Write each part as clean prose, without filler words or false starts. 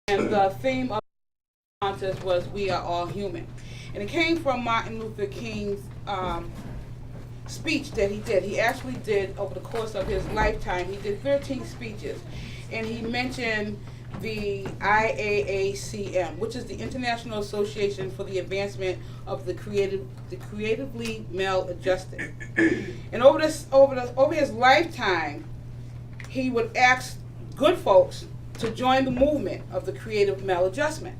And the theme of the contest was "We Are All Human," and it came from Martin Luther King's speech that he did. He actually did over the course of his lifetime. He did 13 speeches, and he mentioned the IAACM, which is the International Association for the Advancement of the Creatively Maladjusted. And over his lifetime, he would ask good folks to join the movement of the creative maladjustment.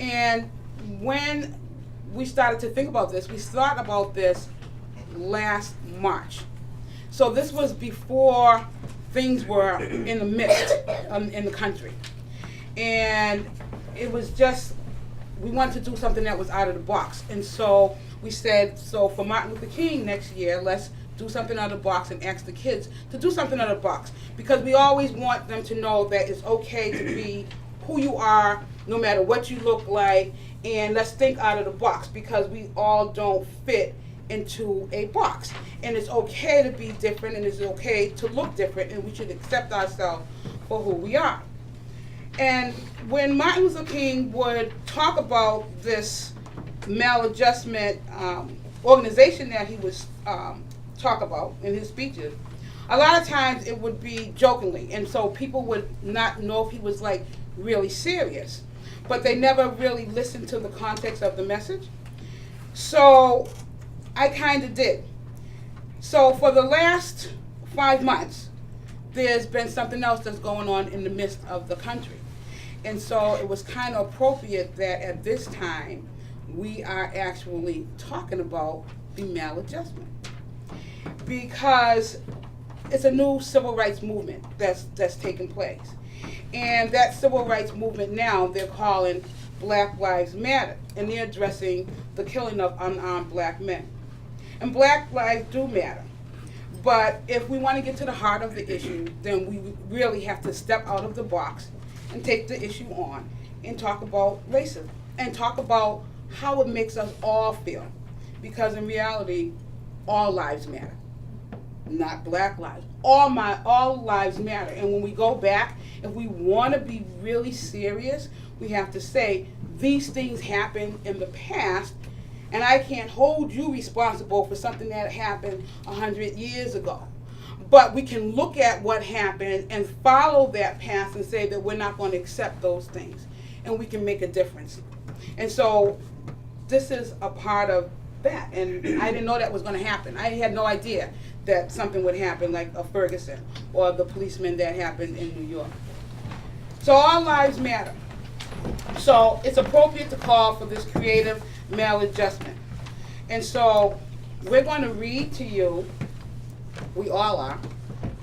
And when we started to think about this, we thought about this last March. So this was before things were in the midst in the country. And it was just, we wanted to do something that was out of the box. And so we said, so for Martin Luther King next year, let's do something out of the box and ask the kids to do something out of the box. Because we always want them to know that it's okay to be who you are, no matter what you look like, and let's think out of the box, because we all don't fit into a box. And it's okay to be different, and it's okay to look different, and we should accept ourselves for who we are. And when Martin Luther King would talk about this maladjustment organization that he was talk about in his speeches, a lot of times it would be jokingly, and so people would not know if he was like really serious, but they never really listened to the context of the message. So I kind of did. So for the last 5 months, there's been something else that's going on in the midst of the country. And so it was kind of appropriate that at this time we are actually talking about the maladjustment, because it's a new civil rights movement that's taking place. And that civil rights movement now they're calling Black Lives Matter, and they're addressing the killing of unarmed black men. And black lives do matter. But if we want to get to the heart of the issue, then we really have to step out of the box and take the issue on and talk about racism and talk about how it makes us all feel. Because in reality, all lives matter. Not black lives. All lives matter. And when we go back, if we want to be really serious, we have to say these things happened in the past, and I can't hold you responsible for something that happened 100 years ago. But we can look at what happened and follow that path and say that we're not going to accept those things, and we can make a difference. And so this is a part of that, and I didn't know that was going to happen. I had no idea that something would happen like a Ferguson or the policeman that happened in New York. So all lives matter. So it's appropriate to call for this creative maladjustment. And so we're going to read to you, we all are,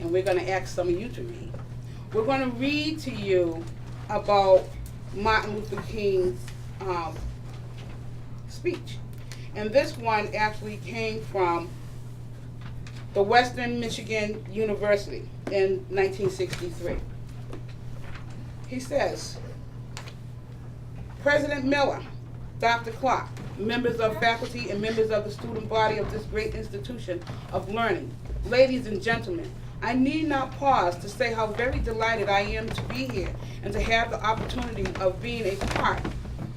and we're going to ask some of you to read. We're going to read to you about Martin Luther King's speech. And this one actually came from the Western Michigan University in 1963. He says, President Miller, Dr. Clark, members of faculty and members of the student body of this great institution of learning, ladies and gentlemen, I need not pause to say how very delighted I am to be here and to have the opportunity of being a part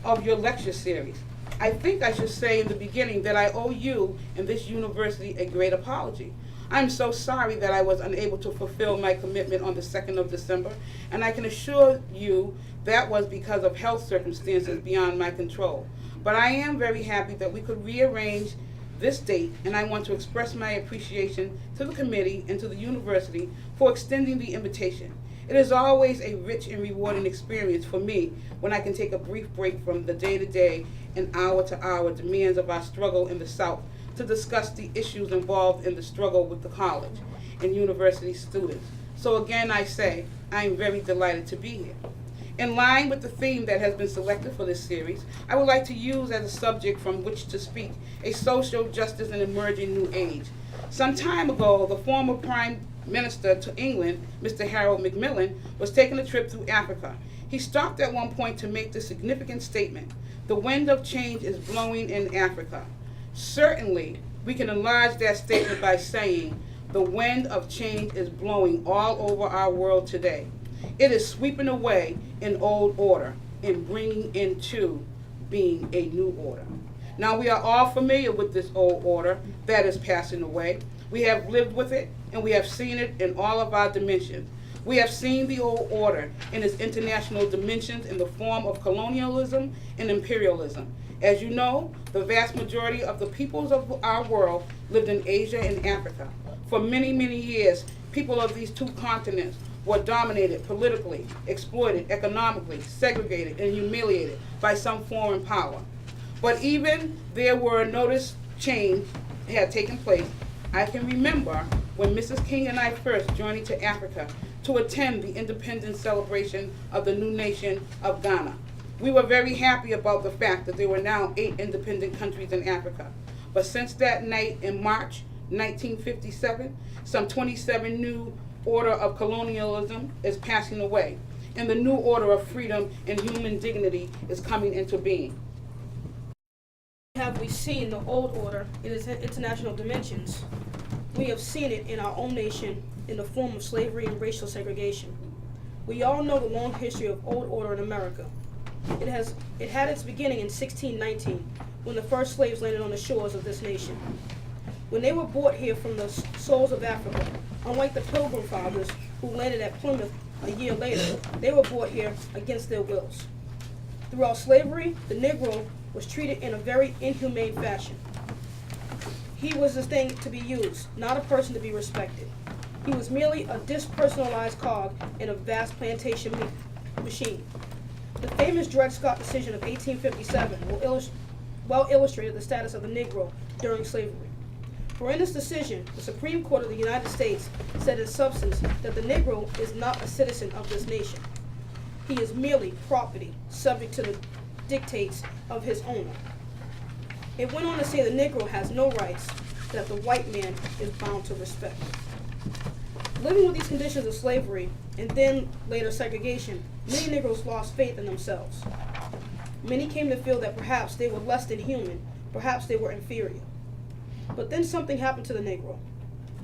of your lecture series. I think I should say in the beginning that I owe you and this university a great apology. I'm so sorry that I was unable to fulfill my commitment on the 2nd of December, and I can assure you that was because of health circumstances beyond my control. But I am very happy that we could rearrange this date, and I want to express my appreciation to the committee and to the university for extending the invitation. It is always a rich and rewarding experience for me when I can take a brief break from the day-to-day and hour-to-hour demands of our struggle in the South to discuss the issues involved in the struggle with the college and university students. So again, I say, I am very delighted to be here. In line with the theme that has been selected for this series, I would like to use as a subject from which to speak a social justice and emerging new age. Some time ago, the former Prime Minister to England, Mr. Harold Macmillan, was taking a trip through Africa. He stopped at one point to make the significant statement, "The wind of change is blowing in Africa." Certainly, we can enlarge that statement by saying, the wind of change is blowing all over our world today. It is sweeping away an old order and bringing into being a new order. Now, we are all familiar with this old order that is passing away. We have lived with it, and we have seen it in all of our dimensions. We have seen the old order in its international dimensions in the form of colonialism and imperialism. As you know, the vast majority of the peoples of our world lived in Asia and Africa. For many, many years, people of these two continents were dominated politically, exploited economically, segregated, and humiliated by some foreign power. But even there were noticed change had taken place. I can remember when Mrs. King and I first journeyed to Africa to attend the independence celebration of the new nation of Ghana. We were very happy about the fact that there were now 8 independent countries in Africa. But since that night in March 1957, some 27 new order of colonialism is passing away, and the new order of freedom and human dignity is coming into being. Have we seen the old order in its international dimensions? We have seen it in our own nation in the form of slavery and racial segregation. We all know the long history of old order in America. It had its beginning in 1619, when the first slaves landed on the shores of this nation. When they were brought here from the soils of Africa, unlike the Pilgrim Fathers who landed at Plymouth a year later, they were brought here against their wills. Throughout slavery, the Negro was treated in a very inhumane fashion. He was a thing to be used, not a person to be respected. He was merely a dispersonalized cog in a vast plantation machine. The famous Dred Scott decision of 1857 well illustrated the status of the Negro during slavery. For in this decision, the Supreme Court of the United States said in substance that the Negro is not a citizen of this nation. He is merely property, subject to the dictates of his owner. It went on to say the Negro has no rights that the white man is bound to respect. Living with these conditions of slavery and then later segregation, many Negroes lost faith in themselves. Many came to feel that perhaps they were less than human, perhaps they were inferior. But then something happened to the Negro.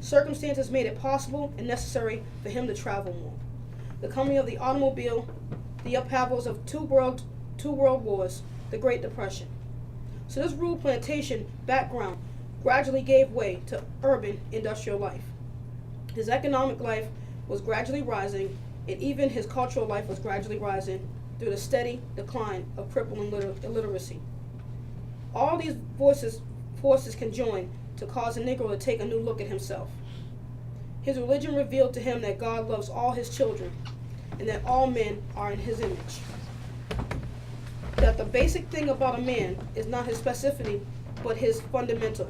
Circumstances made it possible and necessary for him to travel more. The coming of the automobile, the upheavals of two world wars, the Great Depression. So this rural plantation background gradually gave way to urban industrial life. His economic life was gradually rising, and even his cultural life was gradually rising through the steady decline of crippling illiteracy. All these forces conjoined to cause a Negro to take a new look at himself. His religion revealed to him that God loves all his children and that all men are in his image. That the basic thing about a man is not his specificity, but his fundamental.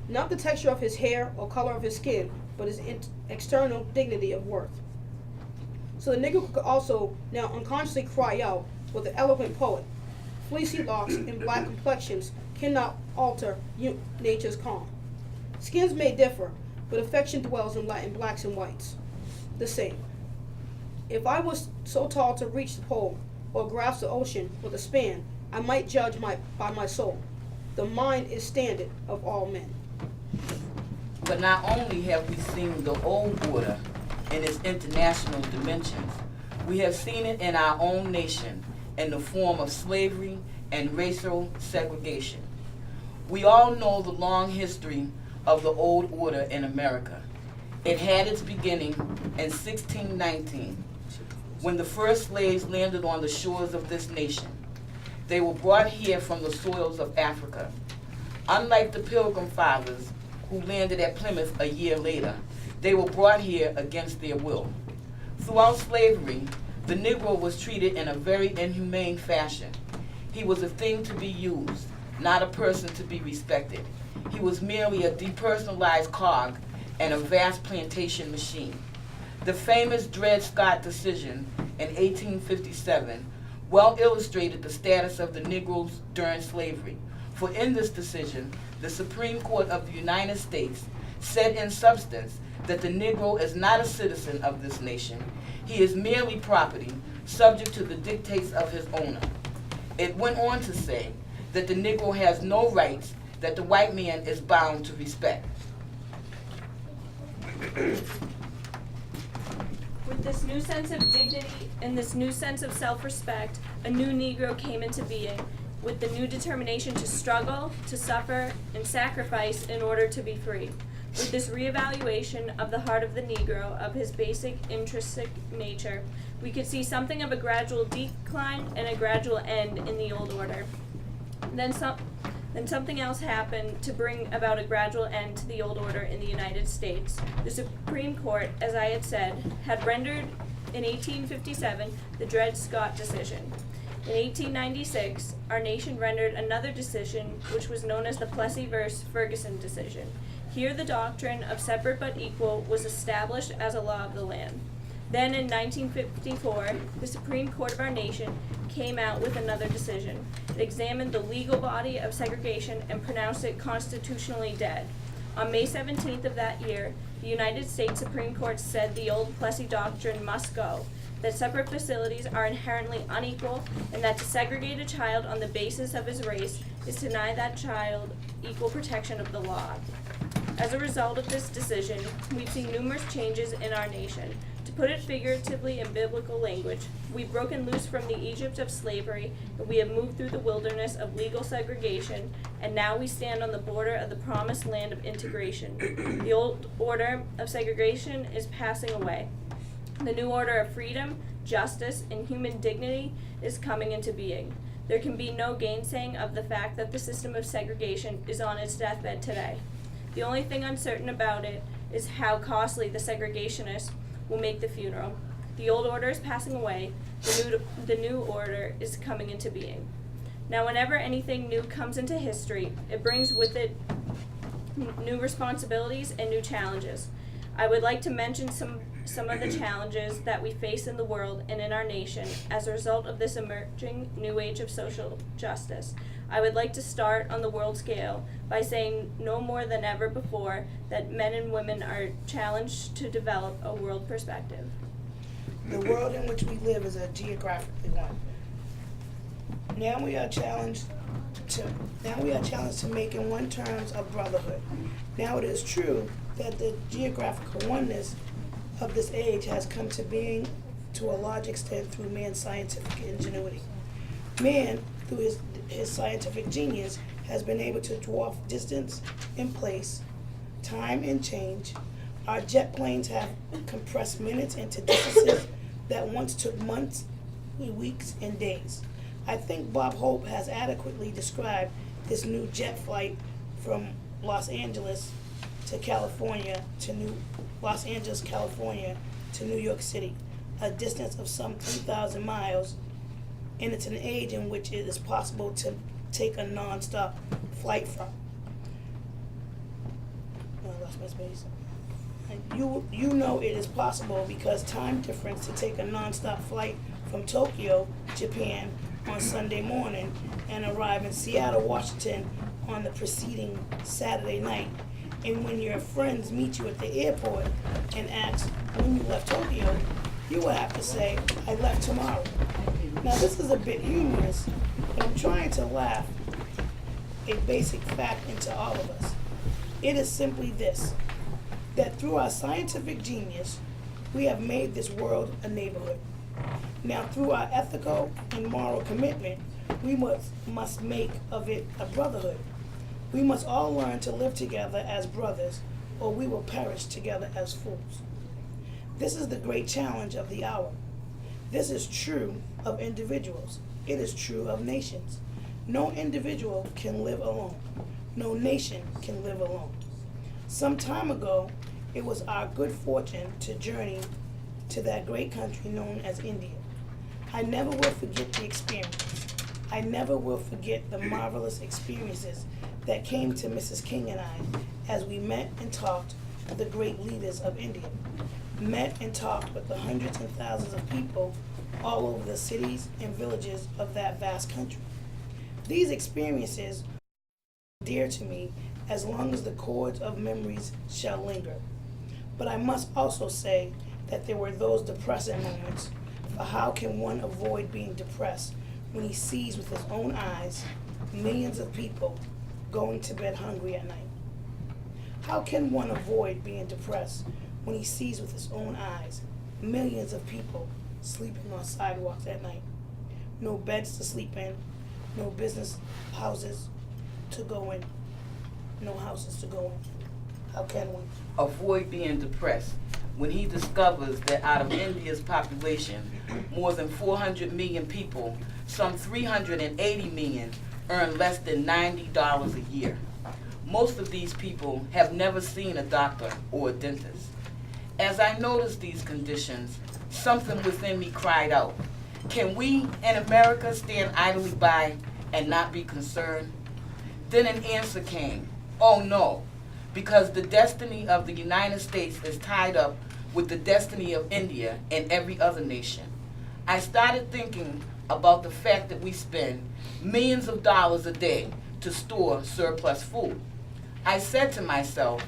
Not the texture of his hair or color of his skin, but his external dignity of worth. So the Negro could also now unconsciously cry out with the eloquent poet, "Fleecy locks and black complexions cannot alter nature's calm. Skins may differ, but affection dwells in blacks and whites, the same. If I was so tall to reach the pole, or grasp the ocean with a span, I might judge by my soul. The mind is standard of all men." But not only have we seen the old order in its international dimensions, we have seen it in our own nation in the form of slavery and racial segregation. We all know the long history of the old order in America. It had its beginning in 1619, when the first slaves landed on the shores of this nation. They were brought here from the soils of Africa. Unlike the Pilgrim Fathers, who landed at Plymouth a year later, they were brought here against their will. Throughout slavery, the Negro was treated in a very inhumane fashion. He was a thing to be used, not a person to be respected. He was merely a depersonalized cog in a vast plantation machine. The famous Dred Scott decision in 1857 well illustrated the status of the Negroes during slavery. For in this decision, the Supreme Court of the United States said in substance that the Negro is not a citizen of this nation. He is merely property, subject to the dictates of his owner. It went on to say that the Negro has no rights that the white man is bound to respect. With this new sense of dignity and this new sense of self-respect, a new Negro came into being, with the new determination to struggle, to suffer, and sacrifice in order to be free. With this reevaluation of the heart of the Negro, of his basic intrinsic nature, we could see something of a gradual decline and a gradual end in the old order. Then something else happened to bring about a gradual end to the old order in the United States. The Supreme Court, as I had said, had rendered in 1857 the Dred Scott decision. In 1896, our nation rendered another decision which was known as the Plessy v. Ferguson decision. Here the doctrine of separate but equal was established as a law of the land. Then in 1954, the Supreme Court of our nation came out with another decision. It examined the legal body of segregation and pronounced it constitutionally dead. On May 17th of that year, the United States Supreme Court said the old Plessy doctrine must go, that separate facilities are inherently unequal, and that to segregate a child on the basis of his race is to deny that child equal protection of the law. As a result of this decision, we've seen numerous changes in our nation. To put it figuratively in biblical language, we've broken loose from the Egypt of slavery, and we have moved through the wilderness of legal segregation, and now we stand on the border of the promised land of integration. The old order of segregation is passing away. The new order of freedom, justice, and human dignity is coming into being. There can be no gainsaying of the fact that the system of segregation is on its deathbed today. The only thing uncertain about it is how costly the segregationists will make the funeral. The old order is passing away, the new order is coming into being. Now, whenever anything new comes into history, it brings with it new responsibilities and new challenges. I would like to mention some of the challenges that we face in the world and in our nation as a result of this emerging new age of social justice. I would like to start on the world scale by saying no more than ever before that men and women are challenged to develop a world perspective. The world in which we live is a geographically one. Now we are challenged to make in one terms of brotherhood. Now it is true that the geographical oneness of this age has come to being to a large extent through man's scientific ingenuity. Man, through his scientific genius, has been able to dwarf distance and place, time and change. Our jet planes have compressed minutes into distances that once took months, weeks, and days. I think Bob Hope has adequately described this new jet flight from Los Angeles, California to New York City, a distance of some 3,000 miles, and it's an age in which it is possible to take a non-stop flight from. I lost my space. You know it is possible because time difference to take a non-stop flight from Tokyo, Japan on Sunday morning and arrive in Seattle, Washington on the preceding Saturday night. And when your friends meet you at the airport and ask when you left Tokyo, you will have to say, I left tomorrow. Now this is a bit humorous, but I'm trying to laugh a basic fact into all of us. It is simply this, that through our scientific genius, we have made this world a neighborhood. Now through our ethical and moral commitment, we must make of it a brotherhood. We must all learn to live together as brothers, or we will perish together as fools. This is the great challenge of the hour. This is true of individuals. It is true of nations. No individual can live alone. No nation can live alone. Some time ago, it was our good fortune to journey to that great country known as India. I never will forget the experience. I never will forget the marvelous experiences that came to Mrs. King and I as we met and talked with the great leaders of India, met and talked with the hundreds and thousands of people all over the cities and villages of that vast country. These experiences are dear to me as long as the cords of memories shall linger. But I must also say that there were those depressing moments, for how can one avoid being depressed when he sees with his own eyes millions of people going to bed hungry at night? How can one avoid being depressed when he sees with his own eyes millions of people sleeping on sidewalks at night. No beds to sleep in, no business houses to go in, no houses to go in. How can we? Avoid being depressed when he discovers that out of India's population, more than 400 million people, some 380 million earn less than $90 a year. Most of these people have never seen a doctor or a dentist. As I noticed these conditions, something within me cried out, can we in America stand idly by and not be concerned? Then an answer came, oh no, because the destiny of the United States is tied up with the destiny of India and every other nation. I started thinking about the fact that we spend millions of dollars a day to store surplus food. I said to myself,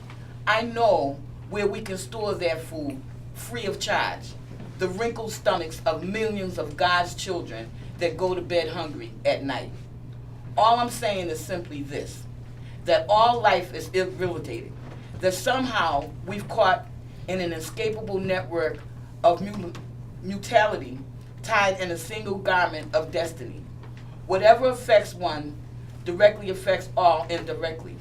I know where we can store that food free of charge, the wrinkled stomachs of millions of God's children that go to bed hungry at night. All I'm saying is simply this, that all life is irrelated, that somehow we've caught in an inescapable network of mutuality tied in a single garment of destiny. Whatever affects one directly affects all indirectly.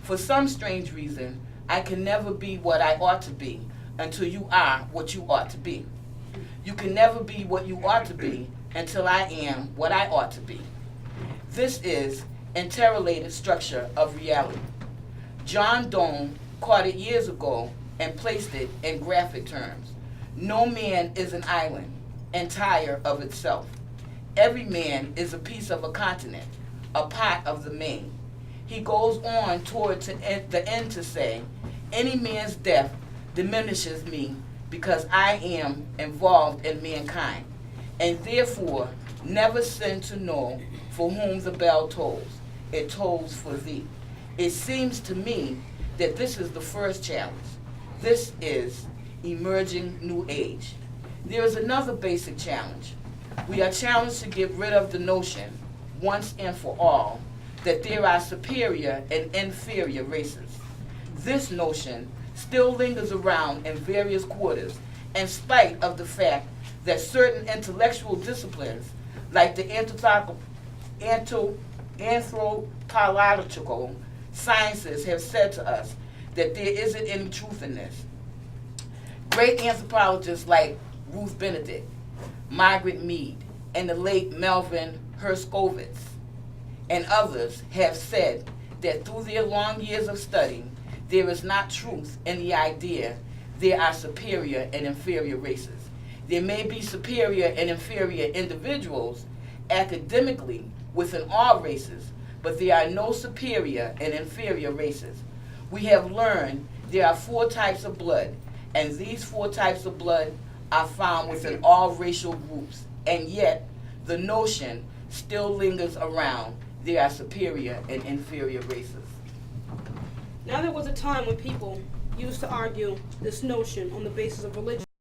For some strange reason, I can never be what I ought to be until you are what you ought to be. You can never be what you ought to be until I am what I ought to be. This is interrelated structure of reality. John Donne caught it years ago and placed it in graphic terms. No man is an island, entire of itself. Every man is a piece of a continent, a part of the main. He goes on toward the end to say, any man's death diminishes me because I am involved in mankind, and therefore never sin to know for whom the bell tolls. It tolls for thee. It seems to me that this is the first challenge. This is emerging new age. There is another basic challenge. We are challenged to get rid of the notion, once and for all, that there are superior and inferior races. This notion still lingers around in various quarters, in spite of the fact that certain intellectual disciplines, like the anthropological sciences, have said to us that there isn't any truth in this. Great anthropologists like Ruth Benedict, Margaret Mead, and the late Melvin Herskovits, and others have said that through their long years of study, there is not truth in the idea there are superior and inferior races. There may be superior and inferior individuals academically within all races, but there are no superior and inferior races. We have learned there are 4 types of blood, and these 4 types of blood are found within all racial groups, and yet the notion still lingers around there are superior and inferior races. Now there was a time when people used to argue this notion on the basis of religion.